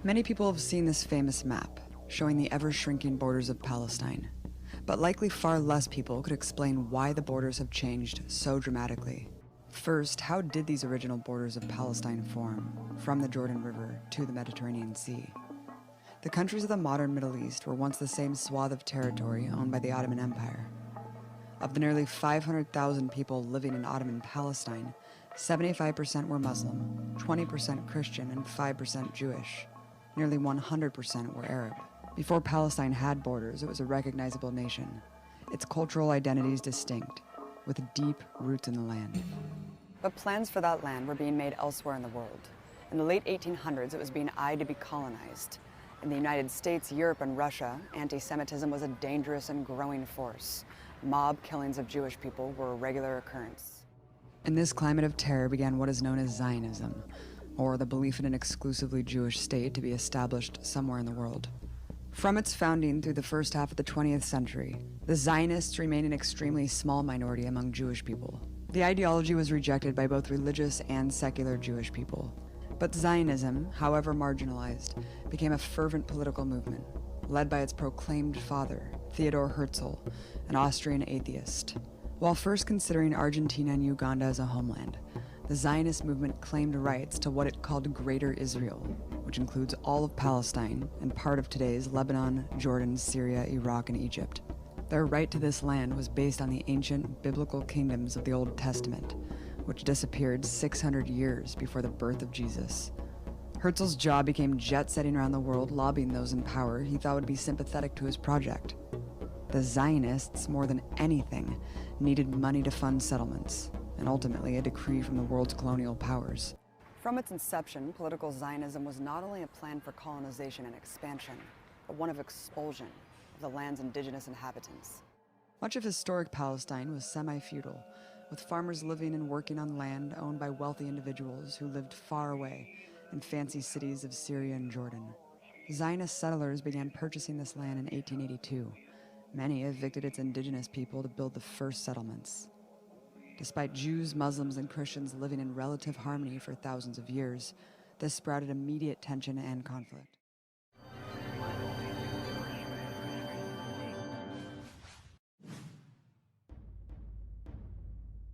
Many people have seen this famous map, showing the ever-shrinking borders of Palestine. But likely far less people could explain why the borders have changed so dramatically. First, how did these original borders of Palestine form, from the Jordan River to the Mediterranean Sea? The countries of the modern Middle East were once the same swath of territory owned by the Ottoman Empire. Of the nearly 500,000 people living in Ottoman Palestine, 75% were Muslim, 20% Christian, and 5% Jewish. Nearly 100% were Arab. Before Palestine had borders, it was a recognizable nation. Its cultural identity is distinct, with deep roots in the land. But plans for that land were being made elsewhere in the world. In the late 1800s, it was being eyed to be colonized. In the United States, Europe, and Russia, anti-Semitism was a dangerous and growing force. Mob killings of Jewish people were a regular occurrence. In this climate of terror began what is known as Zionism, or the belief in an exclusively Jewish state to be established somewhere in the world. From its founding through the first half of the 20th century, the Zionists remained an extremely small minority among Jewish people. The ideology was rejected by both religious and secular Jewish people. But Zionism, however marginalized, became a fervent political movement, led by its proclaimed father, Theodor Herzl, an Austrian atheist. While first considering Argentina and Uganda as a homeland, the Zionist movement claimed rights to what it called Greater Israel, which includes all of Palestine and part of today's Lebanon, Jordan, Syria, Iraq, and Egypt. Their right to this land was based on the ancient biblical kingdoms of the Old Testament, which disappeared 600 years before the birth of Jesus. Herzl's job became jet-setting around the world, lobbying those in power he thought would be sympathetic to his project. The Zionists, more than anything, needed money to fund settlements, and ultimately a decree from the world's colonial powers. From its inception, political Zionism was not only a plan for colonization and expansion, but one of expulsion of the land's indigenous inhabitants. Much of historic Palestine was semi-feudal, with farmers living and working on land owned by wealthy individuals who lived far away in fancy cities of Syria and Jordan. Zionist settlers began purchasing this land in 1882. Many evicted its indigenous people to build the first settlements. Despite Jews, Muslims, and Christians living in relative harmony for thousands of years, this sprouted immediate tension and conflict.